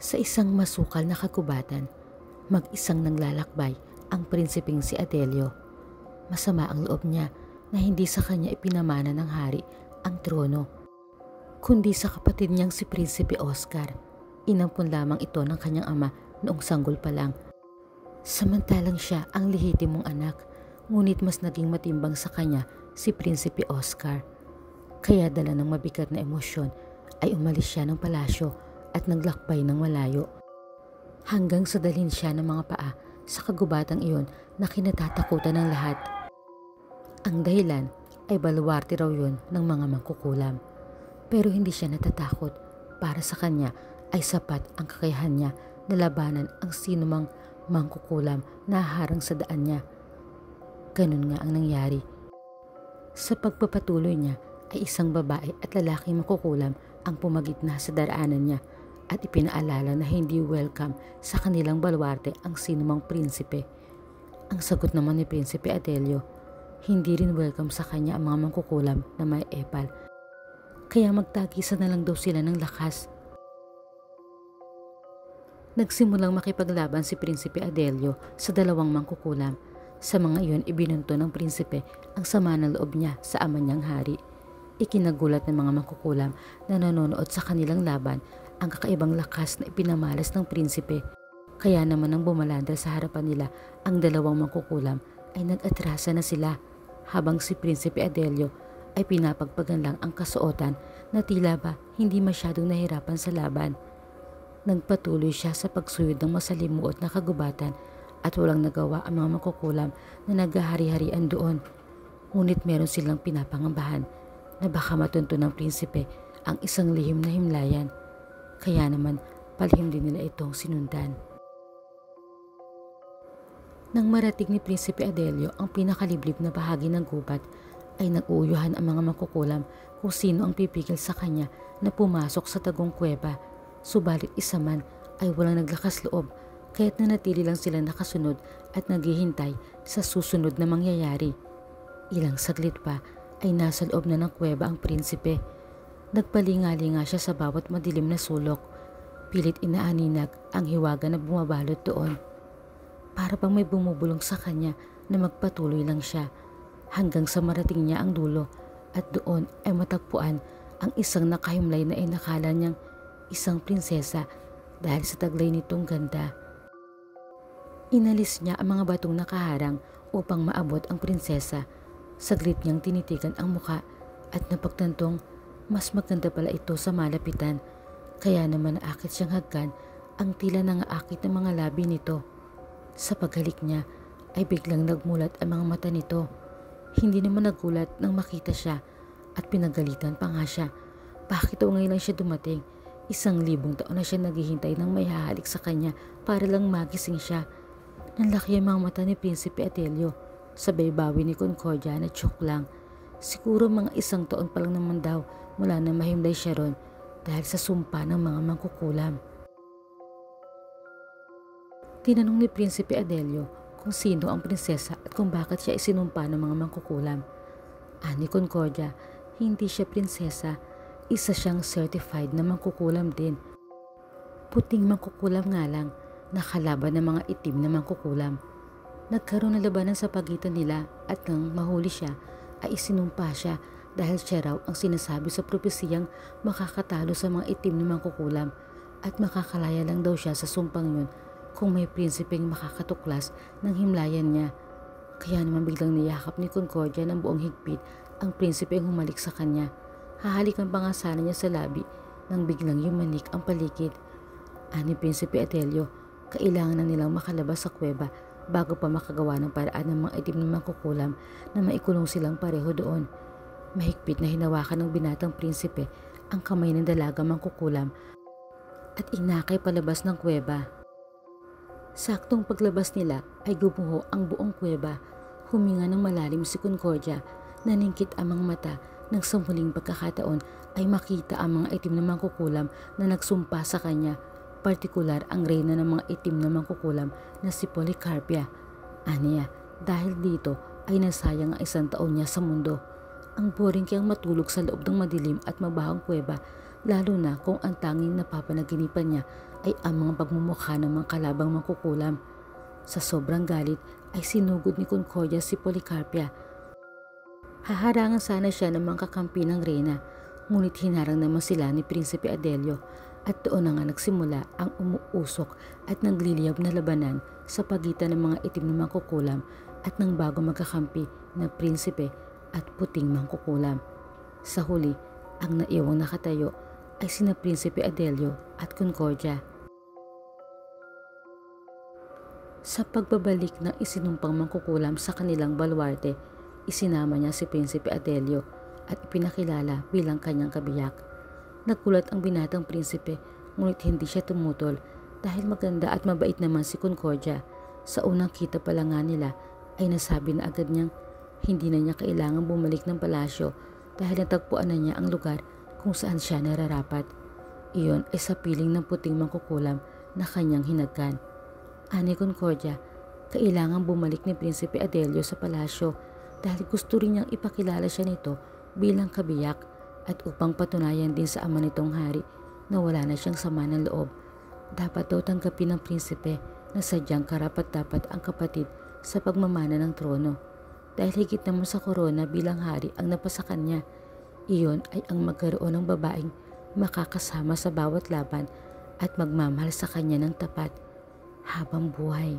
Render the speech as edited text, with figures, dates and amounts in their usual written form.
Sa isang masukal na kagubatan, mag-isang nanglalakbay ang prinsipeng si Adelio. Masama ang loob niya na hindi sa kanya ipinamana ng hari ang trono, kundi sa kapatid niyang si Prinsipe Oscar. Inampun lamang ito ng kanyang ama noong sanggol pa lang. Samantalang siya ang lehitimong anak, ngunit mas naging matimbang sa kanya si Prinsipe Oscar. Kaya dala ng mabigat na emosyon ay umalis siya ng palasyo at naglakbay ng malayo. Hanggang sa dalhin siya ng mga paa sa kagubatang iyon na kinatatakutan ng lahat. Ang dahilan ay baluarte raw yun ng mga mangkukulam. Pero hindi siya natatakot. Para sa kanya ay sapat ang kakayahan niya na labanan ang sinumang mangkukulam na harang sa daan niya. Ganun nga ang nangyari. Sa pagpapatuloy niya ay isang babae at lalaking mangkukulam ang pumagitna sa daraanan niya at ipinaalala na hindi welcome sa kanilang baluarte ang sinumang prinsipe. Ang sagot naman ni Prinsipe Adelio, hindi rin welcome sa kanya ang mga mangkukulam na may epal. Kaya magtagisan na lang daw sila ng lakas. Nagsimulang makipaglaban si Prinsipe Adelio sa dalawang mangkukulam. Sa mga iyon ibinunto ng prinsipe ang sama ng loob niya sa ama niyang hari. Ikinagulat ng mga mangkukulam na nanonood sa kanilang laban ang kakaibang lakas na ipinamalas ng prinsipe. Kaya naman nang bumalandra sa harapan nila ang dalawang mangkukulam ay nag-atrasa na sila, habang si Prinsipe Adelio ay pinapagpagan lang ang kasuotan na tila ba hindi masyadong nahirapan sa laban. Nagpatuloy siya sa pagsuyod ng masalimuot na kagubatan at walang nagawa ang mga mangkukulam na naghahari-harian doon. Ngunit meron silang pinapangambahan na baka matunto ng prinsipe ang isang lihim na himlayan. Kaya naman palihim din nila itong sinundan. Nang marating ni Prinsipe Adelio ang pinakaliblib na bahagi ng gubat, ay nag-uuyuhan ang mga mangkukulam kung sino ang pipigil sa kanya na pumasok sa tagong kuweba. Subalit isa man ay walang naglakas loob, kaya't nanatili lang sila nakasunod at naghihintay sa susunod na mangyayari. Ilang saglit pa ay nasa loob na ng kuweba ang prinsipe. Nagpalingali-nga siya sa bawat madilim na sulok. Pilit inaaninag ang hiwaga na bumabalot doon. Para bang may bumubulong sa kanya na magpatuloy lang siya hanggang sa marating niya ang dulo at doon ay matagpuan ang isang nakahimlay na inakala niyang isang prinsesa dahil sa taglay nitong ganda. Inalis niya ang mga batong nakaharang upang maabot ang prinsesa. Saglit niyang tinitigan ang muka at napagtantong mas maganda pala ito sa malapitan. Kaya naman naakit siyang hagkan ang tila nangaakit ng mga labi nito. Sa paghalik niya ay biglang nagmulat ang mga mata nito. Hindi naman nagulat nang makita siya at pinagalitan pa nga siya. Bakit o ngayon lang siya dumating? 1,000 taon na siya naghihintay ng may hahalik sa kanya para lang magising siya. Nanlaki ang mga mata ni Prinsipe Adelio. Sabay bawi ni Concordia na tsyok lang. Siguro mga 1 taon pa lang naman daw mula na mahimlay siya ron dahil sa sumpa ng mga mangkukulam. Tinanong ni Prinsipe Adelio kung sino ang prinsesa at kung bakit siya isinumpa ng mga mangkukulam. Ani Concordia, hindi siya prinsesa, isa siyang certified na mangkukulam din. Puting mangkukulam nga lang, nakalaban ng mga itim na mangkukulam. Nagkaroon ng labanan sa pagitan nila at nang mahuli siya ay isinumpa siya dahil siya raw ang sinasabi sa propesiyang makakatalo sa mga itim na mangkukulam at makakalaya lang daw siya sa sumpang yun kung may prinsipeng makakatuklas ng himlayan niya. Kaya naman biglang niyakap ni Concordia ng buong higpit ang prinsipeng humalik sa kanya. Hahalikan pa nga sana niya sa labi nang biglang yumanik ang paligid. Ani Prinsipe Adelio, kailangan na nilang makalabas sa kuweba bago pa makagawa ng paraan ng mga itim na mangkukulam na maikulong silang pareho doon. Mahigpit na hinawakan ng binatang prinsipe ang kamay ng dalagang mangkukulam at inakay palabas ng kuweba. Saktong paglabas nila ay gumuho ang buong kuweba. Huminga ng malalim si Concordia, naningkit ang mga mata nang sa muling pagkakataon ay makita ang mga itim na mangkukulam na nagsumpa sa kanya, partikular ang reyna ng mga itim na mangkukulam na si Policarpia. Aniya, dahil dito ay nasayang ang 1 taon niya sa mundo. Ang boring kayang matulog sa loob ng madilim at mabahong kuweba, lalo na kung ang tanging napapanaginipan niya ay ang mga pagmumukha ng mga kalabang mangkukulam. Sa sobrang galit ay sinugod ni Concordia si Policarpia. Haharangan sana siya ng mga kakampi ng reyna, ngunit hinarang naman sila ni Prinsipe Adelio at doon na nga nagsimula ang umuusok at nagliliyab na labanan sa pagitan ng mga itim na mangkukulam at ng bago magkakampi na prinsipe at puting mangkukulam. Sa huli, ang naiwang nakatayo ay sina Prinsipe Adelio at Concordia. Sa pagbabalik ng isinumpang mangkukulam sa kanilang baluarte, isinama niya si Prinsipe Adelio at ipinakilala bilang kanyang kabiyak. Nagulat ang binatang prinsipe, ngunit hindi siya tumutol dahil maganda at mabait naman si Concordia. Sa unang kita pa lang nga nila ay nasabi na agad niyang hindi na niya kailangang bumalik ng palasyo dahil natagpuan na niya ang lugar kung saan siya nararapat. Iyon ay sa piling ng puting mangkukulam na kanyang hinagkan. Ani Concordia, kailangang bumalik ni Prinsipe Adelio sa palasyo dahil gusto rin niyang ipakilala siya nito bilang kabiyak at upang patunayan din sa ama nitong hari na wala na siyang sama ng loob. Dapat daw tanggapin ng prinsipe na sadyang karapat-dapat ang kapatid sa pagmamana ng trono. Dahil higit naman sa korona bilang hari ang napasa kanya, iyon ay ang magkaroon ng babaeng makakasama sa bawat laban at magmamahal sa kanya ng tapat habang buhay.